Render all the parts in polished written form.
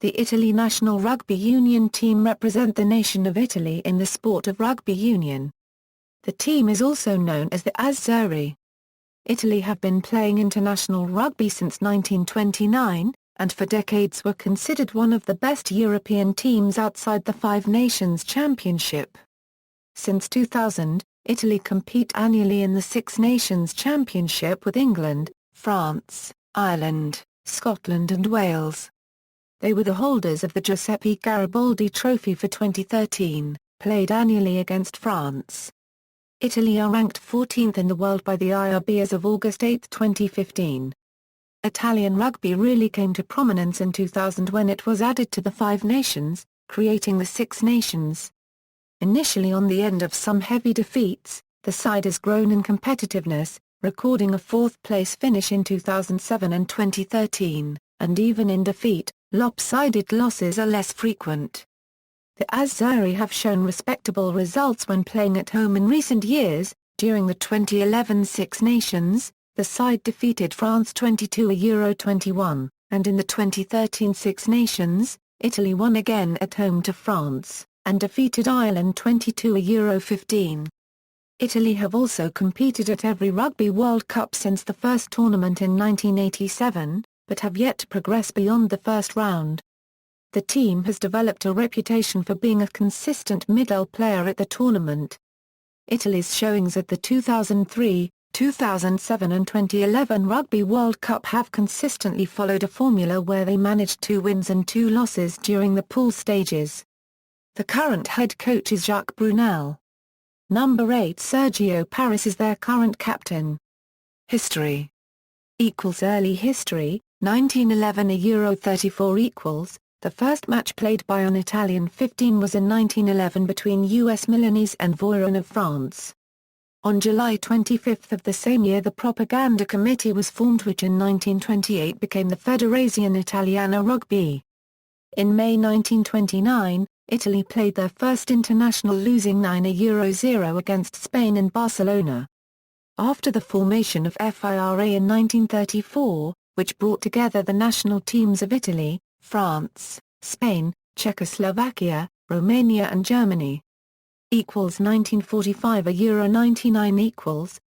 The Italy national rugby union team represent the nation of Italy in the sport of rugby union. The team is also known as the Azzurri. Italy have been playing international rugby since 1929, and for decades were considered one of the best European teams outside the Five Nations Championship. Since 2000, Italy compete annually in the Six Nations Championship with England, France, Ireland, Scotland and Wales. They were the holders of the Giuseppe Garibaldi Trophy for 2013, played annually against France. Italy are ranked 14th in the world by the IRB as of August 8, 2015. Italian rugby really came to prominence in 2000 when it was added to the Five Nations, creating the Six Nations. Initially on the end of some heavy defeats, the side has grown in competitiveness, recording a fourth-place finish in 2007 and 2013, and even in defeat, lopsided losses are less frequent. The Azzurri have shown respectable results when playing at home in recent years. During the 2011 Six Nations, the side defeated France 22-21, and in the 2013 Six Nations, Italy won again at home to France, and defeated Ireland 22-15. Italy have also competed at every Rugby World Cup since the first tournament in 1987, but have yet to progress beyond the first round. The team has developed a reputation for being a consistent middle player at the tournament. Italy's showings at the 2003, 2007 and 2011 Rugby World Cup have consistently followed a formula where they managed 2 wins and 2 losses during the pool stages. The current head coach is Jacques Brunel. Number 8 Sergio Paris is their current captain. History Early history, 1911 Euro 34 The first match played by an Italian 15 was in 1911 between US Milanese and Voiron of France. On July 25 of the same year the Propaganda Committee was formed which in 1928 became the Federazione Italiana Rugby. In May 1929, Italy played their first international losing 9-0 against Spain in Barcelona. After the formation of FIRA in 1934, which brought together the national teams of Italy, France, Spain, Czechoslovakia, Romania and Germany. 1945 Euro 99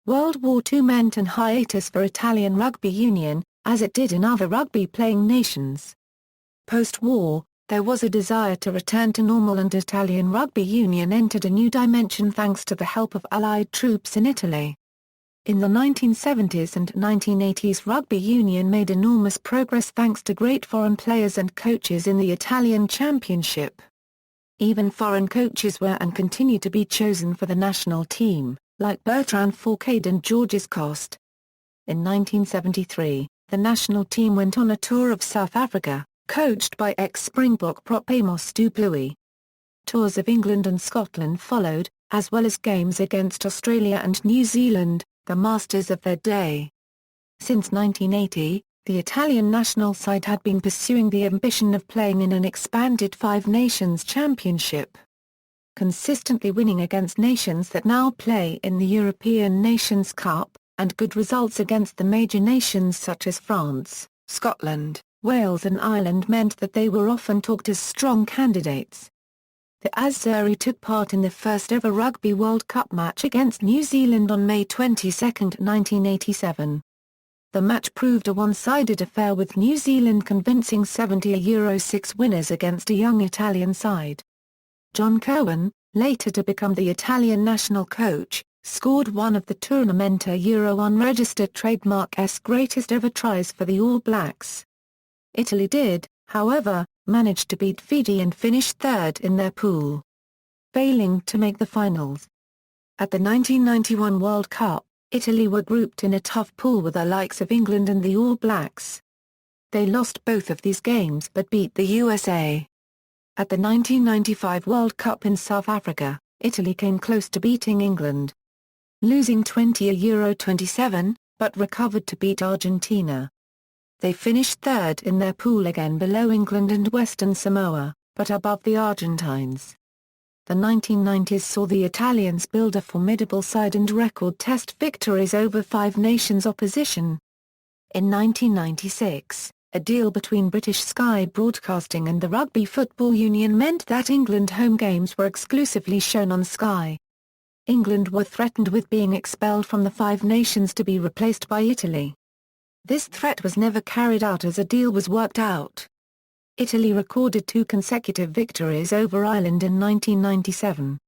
World War II meant an hiatus for Italian rugby union, as it did in other rugby-playing nations. Post-war, there was a desire to return to normal and Italian rugby union entered a new dimension thanks to the help of Allied troops in Italy. In the 1970s and 1980s rugby union made enormous progress thanks to great foreign players and coaches in the Italian Championship. Even foreign coaches were and continue to be chosen for the national team, like Bertrand Fourcade and Georges Coste. In 1973, the national team went on a tour of South Africa, coached by ex-Springbok prop Amos du Plessis. Tours of England and Scotland followed, as well as games against Australia and New Zealand, the masters of their day. Since 1980, the Italian national side had been pursuing the ambition of playing in an expanded Five Nations Championship, consistently winning against nations that now play in the European Nations Cup, and good results against the major nations such as France, Scotland, Wales and Ireland meant that they were often talked as strong candidates. The Azzurri took part in the first ever Rugby World Cup match against New Zealand on May 22, 1987. The match proved a one-sided affair with New Zealand convincing 70-6 winners against a young Italian side. John Cowan, later to become the Italian national coach, scored one of the Tournamento Euro unregistered trademark's greatest ever tries for the All Blacks. Italy did, however, manage to beat Fiji and finish third in their pool, failing to make the finals. At the 1991 World Cup, Italy were grouped in a tough pool with the likes of England and the All Blacks. They lost both of these games but beat the USA. At the 1995 World Cup in South Africa, Italy came close to beating England, losing 20-27, but recovered to beat Argentina. They finished third in their pool again below England and Western Samoa, but above the Argentines. The 1990s saw the Italians build a formidable side and record test victories over Five Nations opposition. In 1996, a deal between British Sky Broadcasting and the Rugby Football Union meant that England home games were exclusively shown on Sky. England were threatened with being expelled from the Five Nations to be replaced by Italy. This threat was never carried out as a deal was worked out. Italy recorded 2 consecutive victories over Ireland in 1997.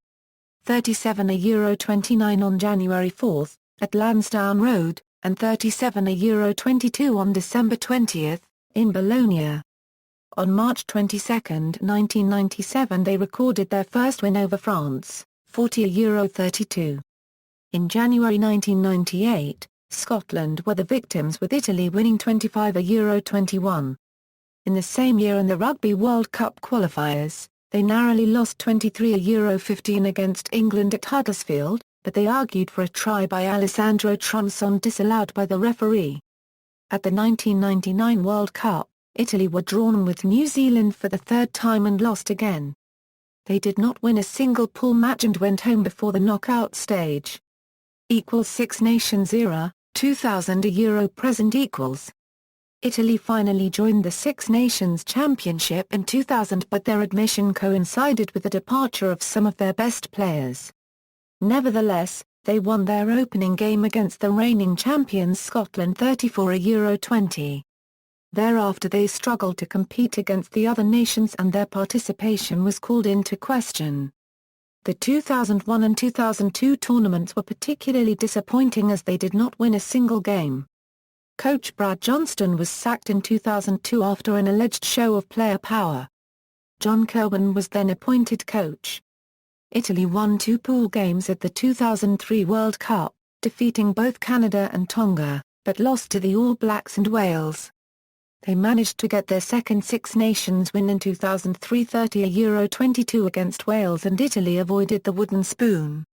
37-29 on January 4, at Lansdowne Road, and 37-22 on December 20, in Bologna. On March 22, 1997 they recorded their first win over France, 40-32. In January 1998, Scotland were the victims with Italy winning 25-21. In the same year in the Rugby World Cup qualifiers, they narrowly lost 23-15 against England at Huddersfield, but they argued for a try by Alessandro Tronson disallowed by the referee. At the 1999 World Cup, Italy were drawn with New Zealand for the third time and lost again. They did not win a single pool match and went home before the knockout stage. Six Nations era, 2000 Euro present equals. Italy finally joined the Six Nations Championship in 2000 but their admission coincided with the departure of some of their best players. Nevertheless, they won their opening game against the reigning champions Scotland 34-20. Thereafter they struggled to compete against the other nations and their participation was called into question. The 2001 and 2002 tournaments were particularly disappointing as they did not win a single game. Coach Brad Johnston was sacked in 2002 after an alleged show of player power. John Kirwan was then appointed coach. Italy won 2 pool games at the 2003 World Cup, defeating both Canada and Tonga, but lost to the All Blacks and Wales. They managed to get their second Six Nations win in 2003 30-22 against Wales and Italy avoided the wooden spoon.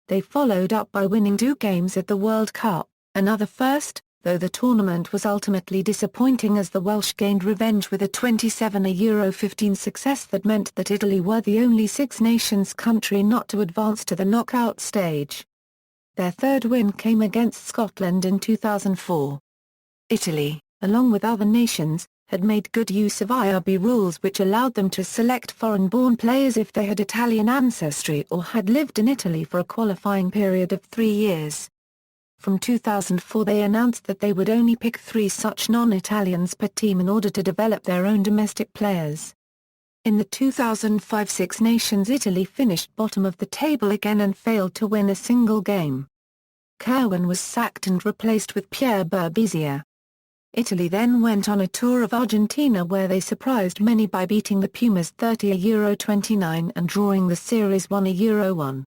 They followed up by winning 2 games at the World Cup, another first, though the tournament was ultimately disappointing as the Welsh gained revenge with a 27-15 success that meant that Italy were the only Six Nations country not to advance to the knockout stage. Their third win came against Scotland in 2004. Italy, along with other nations, had made good use of IRB rules which allowed them to select foreign-born players if they had Italian ancestry or had lived in Italy for a qualifying period of 3 years. From 2004 they announced that they would only pick 3 such non-Italians per team in order to develop their own domestic players. In the 2005 Six Nations Italy finished bottom of the table again and failed to win a single game. Kirwan was sacked and replaced with Pierre Berbizier. Italy then went on a tour of Argentina where they surprised many by beating the Pumas 30-29 and drawing the series 1-1.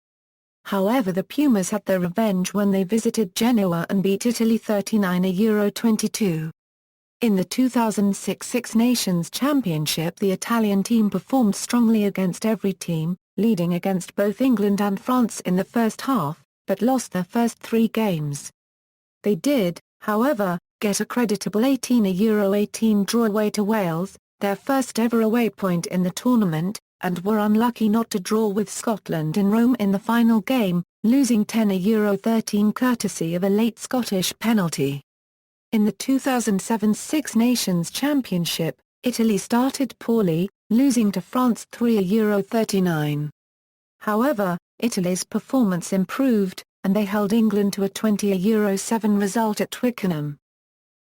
However, the Pumas had their revenge when they visited Genoa and beat Italy 39-22. In the 2006 Six Nations Championship the Italian team performed strongly against every team, leading against both England and France in the first half, but lost their first 3 games. They did, however, get a creditable 18-18 draw away to Wales, their first ever away point in the tournament, and were unlucky not to draw with Scotland in Rome in the final game, losing 10-13 courtesy of a late Scottish penalty. In the 2007 Six Nations Championship, Italy started poorly, losing to France 3-39. However, Italy's performance improved, and they held England to a 20-7 result at Twickenham.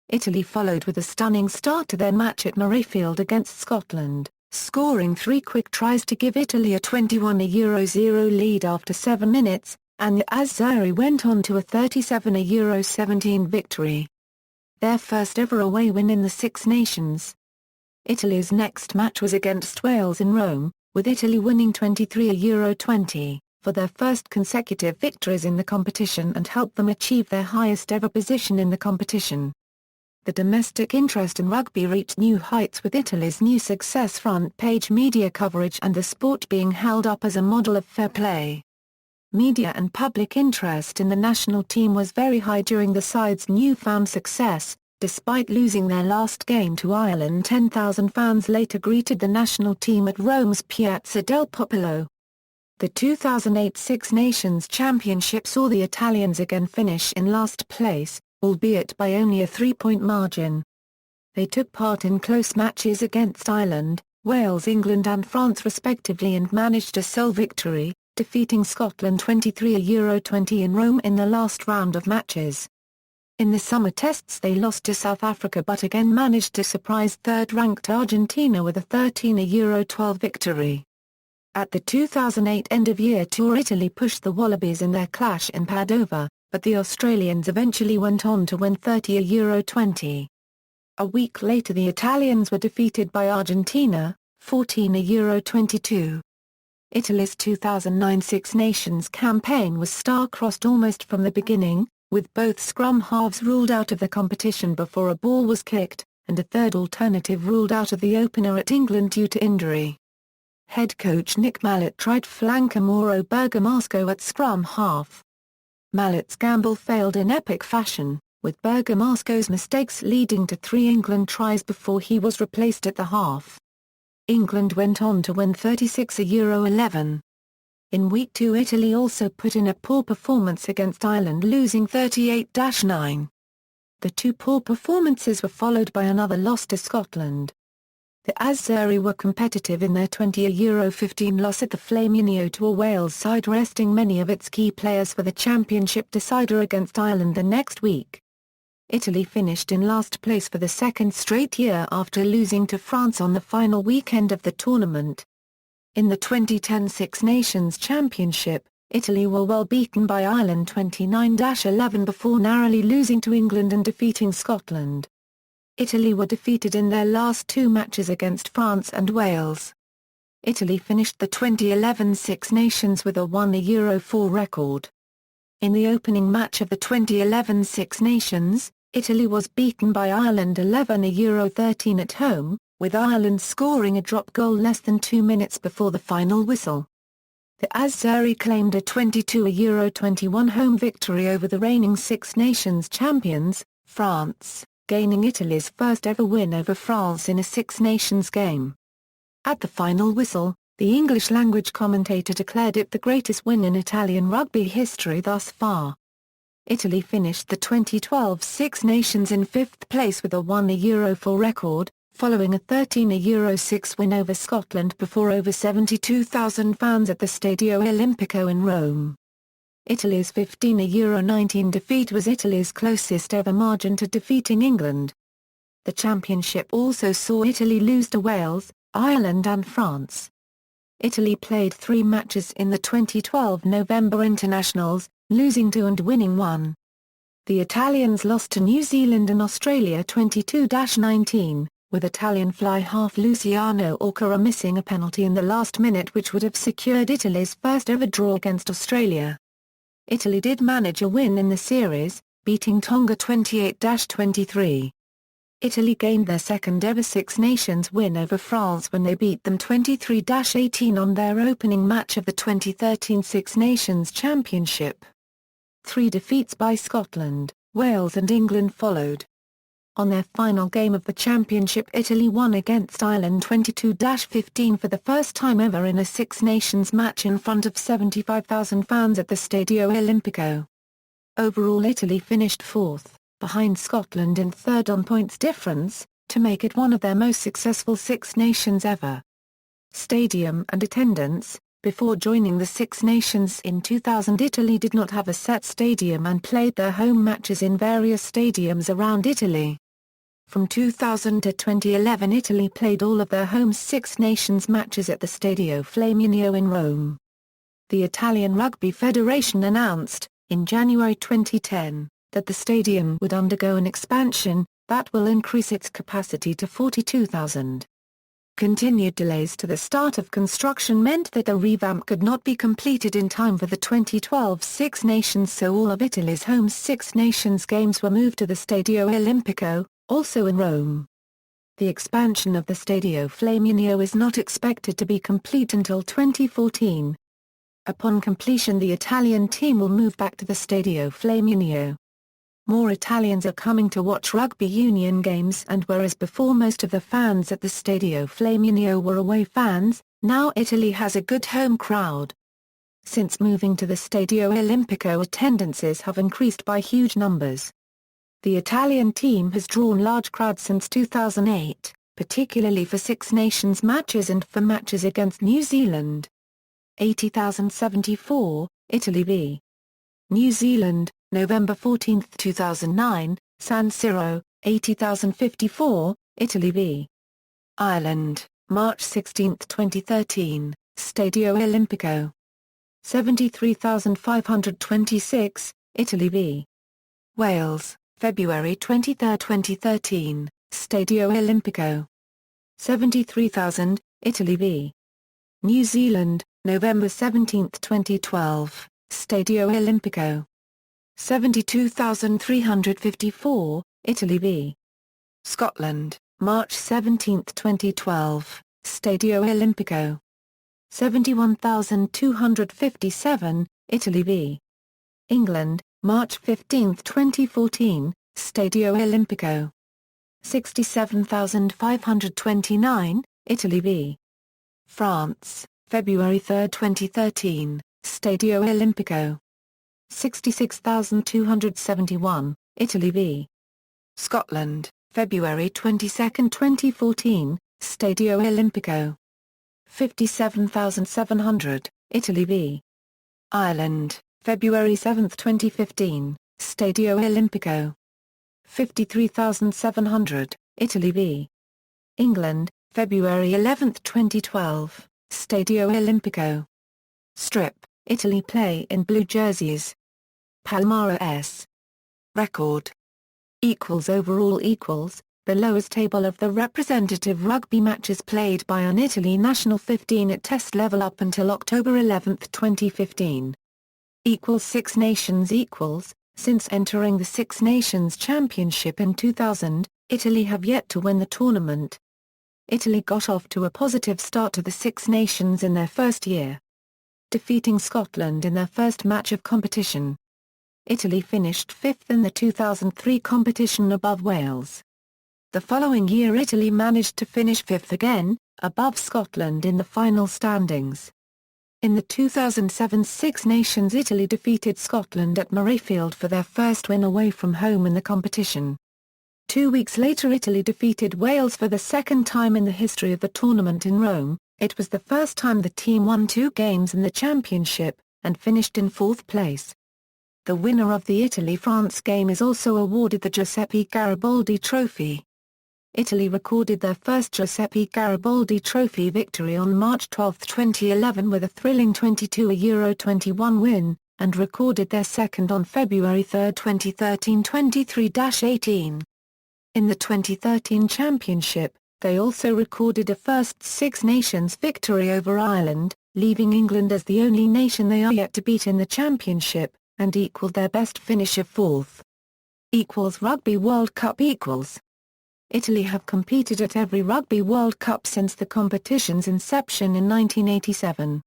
Italy followed with a stunning start to their match at Murrayfield against Scotland, scoring 3 quick tries to give Italy a 21-0 lead after 7 minutes, and the Azzurri went on to a 37-17 victory. Their first ever away win in the Six Nations. Italy's next match was against Wales in Rome, with Italy winning 23-20, for their first consecutive victories in the competition and helped them achieve their highest ever position in the competition. The domestic interest in rugby reached new heights with Italy's new success front-page media coverage and the sport being held up as a model of fair play. Media and public interest in the national team was very high during the side's newfound success. Despite losing their last game to Ireland, 10,000 fans later greeted the national team at Rome's Piazza del Popolo. The 2008 Six Nations Championship saw the Italians again finish in last place, albeit by only a 3-point margin. They took part in close matches against Ireland, Wales, England and France respectively and managed a sole victory, defeating Scotland 23-20 in Rome in the last round of matches. In the summer tests they lost to South Africa but again managed to surprise third-ranked Argentina with a 13-12 victory. At the 2008 end-of-year tour Italy pushed the Wallabies in their clash in Padova, but the Australians eventually went on to win 30-20. A week later the Italians were defeated by Argentina, 14-22. Italy's 2009 Six Nations campaign was star-crossed almost from the beginning, with both scrum halves ruled out of the competition before a ball was kicked, and a third alternative ruled out of the opener at England due to injury. Head coach Nick Mallett tried flanker Mauro Bergamasco at scrum half. Mallett's gamble failed in epic fashion, with Bergamasco's mistakes leading to 3 England tries before he was replaced at the half. England went on to win 36-11. In Week 2 Italy also put in a poor performance against Ireland losing 38-9. The 2 poor performances were followed by another loss to Scotland. The Azzurri were competitive in their 20-15 loss at the Flaminio to a Wales side resting many of its key players for the championship decider against Ireland the next week. Italy finished in last place for the second straight year after losing to France on the final weekend of the tournament. In the 2010 Six Nations Championship, Italy were well beaten by Ireland 29-11 before narrowly losing to England and defeating Scotland. Italy were defeated in their last 2 matches against France and Wales. Italy finished the 2011 Six Nations with a 1-4 record. In the opening match of the 2011 Six Nations, Italy was beaten by Ireland 11-13 at home, with Ireland scoring a drop goal less than 2 minutes before the final whistle. The Azzurri claimed a 22-21 home victory over the reigning Six Nations champions, France, gaining Italy's first ever win over France in a Six Nations game. At the final whistle, the English-language commentator declared it the greatest win in Italian rugby history thus far. Italy finished the 2012 Six Nations in 5th place with a 1-4 record, following a 13-6 win over Scotland before over 72,000 fans at the Stadio Olimpico in Rome. Italy's 15-19 defeat was Italy's closest ever margin to defeating England. The championship also saw Italy lose to Wales, Ireland and France. Italy played 3 matches in the 2012 November internationals, losing 2 and winning 1. The Italians lost to New Zealand and Australia 22-19, with Italian fly half Luciano Orcara missing a penalty in the last minute which would have secured Italy's first ever draw against Australia. Italy did manage a win in the series, beating Tonga 28-23. Italy gained their second ever Six Nations win over France when they beat them 23-18 on their opening match of the 2013 Six Nations Championship. 3 defeats by Scotland, Wales and England followed. On their final game of the championship Italy won against Ireland 22-15 for the first time ever in a Six Nations match in front of 75,000 fans at the Stadio Olimpico. Overall Italy finished 4th, behind Scotland and 3rd on points difference, to make it one of their most successful Six Nations ever. Stadium and attendance. Before joining the Six Nations in 2000 Italy did not have a set stadium and played their home matches in various stadiums around Italy. From 2000 to 2011 Italy played all of their home Six Nations matches at the Stadio Flaminio in Rome. The Italian Rugby Federation announced, in January 2010, that the stadium would undergo an expansion, that will increase its capacity to 42,000. Continued delays to the start of construction meant that the revamp could not be completed in time for the 2012 Six Nations, so all of Italy's home Six Nations games were moved to the Stadio Olimpico, also in Rome. The expansion of the Stadio Flaminio is not expected to be complete until 2014. Upon completion the Italian team will move back to the Stadio Flaminio. More Italians are coming to watch rugby union games, and whereas before most of the fans at the Stadio Flaminio were away fans, now Italy has a good home crowd. Since moving to the Stadio Olimpico attendances have increased by huge numbers. The Italian team has drawn large crowds since 2008, particularly for Six Nations matches and for matches against New Zealand. 80,074, Italy v. New Zealand, November 14, 2009, San Siro, 80,054, Italy v. Ireland, March 16, 2013, Stadio Olimpico. 73,526, Italy v. Wales, February 23, 2013, Stadio Olimpico. 73,000, Italy v. New Zealand, November 17, 2012, Stadio Olimpico. 72,354, Italy v. Scotland, March 17, 2012, Stadio Olimpico. 71,257, Italy v. England, March 15, 2014, Stadio Olimpico. 67,529, Italy v. France, February 3, 2013, Stadio Olimpico. 66,271, Italy v. Scotland, February 22, 2014, Stadio Olimpico. 57,700, Italy v. Ireland, February 7, 2015, Stadio Olimpico. 53,700, Italy v. England, February 11, 2012, Stadio Olimpico. Strip, Italy play in blue jerseys. Palmaro S. Record. Overall equals, below is table of the representative rugby matches played by an Italy national 15 at test level up until October 11, 2015. Six Nations since entering the Six Nations Championship in 2000, Italy have yet to win the tournament. Italy got off to a positive start to the Six Nations in their first year, defeating Scotland in their first match of competition. Italy finished fifth in the 2003 competition above Wales. The following year Italy managed to finish fifth again, above Scotland in the final standings. In the 2007 Six Nations Italy defeated Scotland at Murrayfield for their first win away from home in the competition. 2 weeks later Italy defeated Wales for the second time in the history of the tournament in Rome. It was the first time the team won 2 games in the championship, and finished in 4th place. The winner of the Italy-France game is also awarded the Giuseppe Garibaldi Trophy. Italy recorded their first Giuseppe Garibaldi Trophy victory on March 12, 2011 with a thrilling 22-21 win, and recorded their second on February 3, 2013 23-18. In the 2013 championship, they also recorded a first Six Nations victory over Ireland, leaving England as the only nation they are yet to beat in the championship, and equaled their best finish of 4th. Rugby World Cup Italy have competed at every Rugby World Cup since the competition's inception in 1987.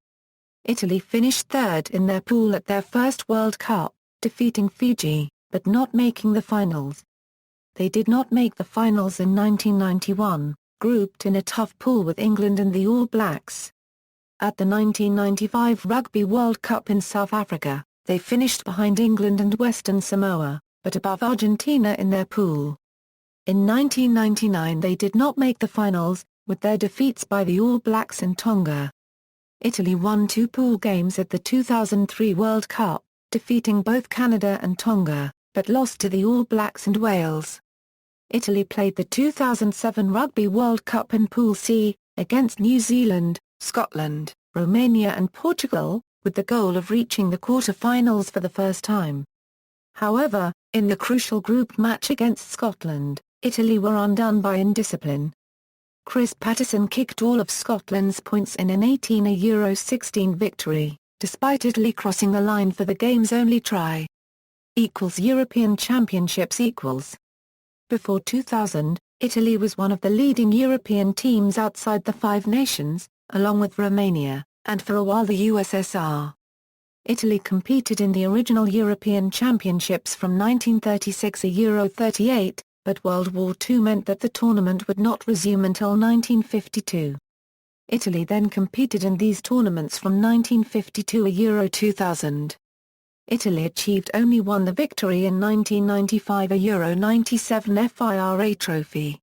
Italy finished third in their pool at their first World Cup, defeating Fiji, but not making the finals. They did not make the finals in 1991, grouped in a tough pool with England and the All Blacks. At the 1995 Rugby World Cup in South Africa, they finished behind England and Western Samoa, but above Argentina in their pool. In 1999 they did not make the finals, with their defeats by the All Blacks and Tonga. Italy won 2 pool games at the 2003 World Cup, defeating both Canada and Tonga, but lost to the All Blacks and Wales. Italy played the 2007 Rugby World Cup in Pool C, against New Zealand, Scotland, Romania and Portugal, with the goal of reaching the quarter-finals for the first time. However, in the crucial group match against Scotland, Italy were undone by indiscipline. Chris Paterson kicked all of Scotland's points in an 18-16 victory, despite Italy crossing the line for the game's only try. European Championships Before 2000, Italy was one of the leading European teams outside the 5 nations, along with Romania, and for a while the USSR. Italy competed in the original European Championships from 1936 to Euro 38, but World War II meant that the tournament would not resume until 1952. Italy then competed in these tournaments from 1952 to Euro 2000. Italy achieved only one the victory in 1995 a Euro 97 FIRA Trophy.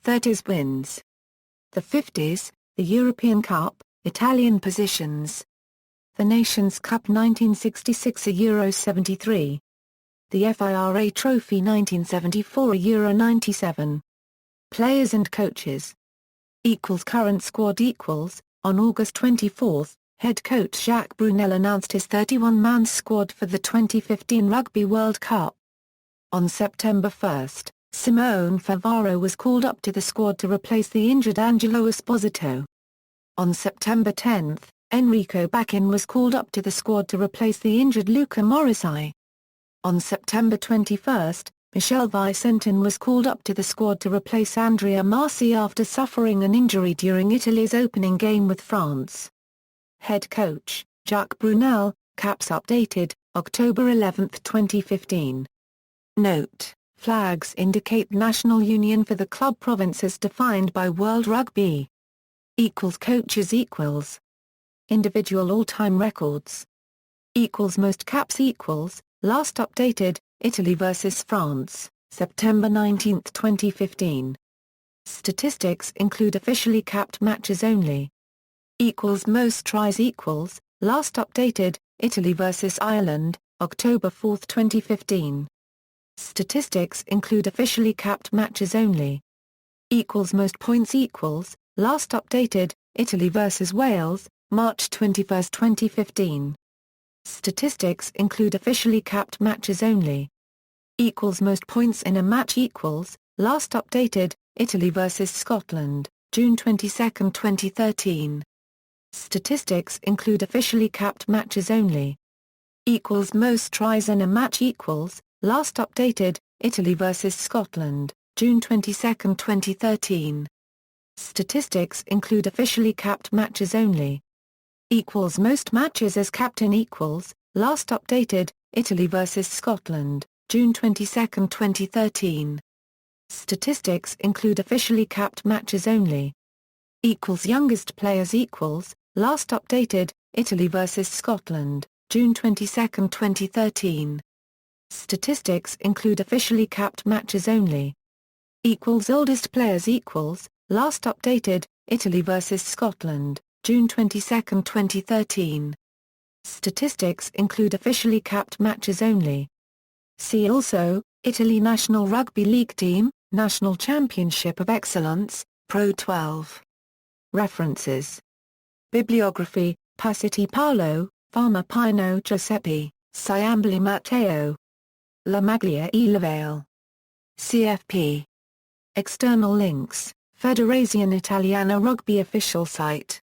30s wins. The 50s, the European Cup, Italian positions. The Nations Cup 1966 a Euro 73. The FIRA Trophy 1974 a Euro 97. Players and coaches. Current squad. On August 24, head coach Jacques Brunel announced his 31-man squad for the 2015 Rugby World Cup. On September 1, Simone Favaro was called up to the squad to replace the injured Angelo Esposito. On September 10, Enrico Bachin was called up to the squad to replace the injured Luca Morisi. On September 21, Michel Vicentin was called up to the squad to replace Andrea Marci after suffering an injury during Italy's opening game with France. Head coach, Jacques Brunel, caps updated, October 11, 2015. Note: flags indicate national union for the club provinces defined by World Rugby. Coaches. Individual all-time records. Most caps. Last updated, Italy vs France, September 19, 2015. Statistics include officially capped matches only. Most tries. Last updated, Italy vs Ireland, October 4, 2015. Statistics include officially capped matches only. Most points. Last updated, Italy vs Wales, March 21, 2015. Statistics include officially capped matches only. Most points in a match. Last updated, Italy vs Scotland, June 22, 2013. Statistics include officially capped matches only. Most tries in a match. Last updated, Italy vs Scotland, June 22, 2013. Statistics include officially capped matches only. Most matches as captain. Last updated, Italy vs Scotland, June 22, 2013. Statistics include officially capped matches only. Youngest players. Last updated, Italy vs Scotland, June 22, 2013. Statistics include officially capped matches only. Oldest players. Last updated, Italy vs Scotland, June 22, 2013. Statistics include officially capped matches only. See also, Italy National Rugby League Team, National Championship of Excellence, Pro 12. References. Bibliography, Pasiti Paolo, Farmer Pino Giuseppe, Ciamboli Matteo. La Maglia e Lavale. CFP. External links, Federazione Italiana Rugby official site.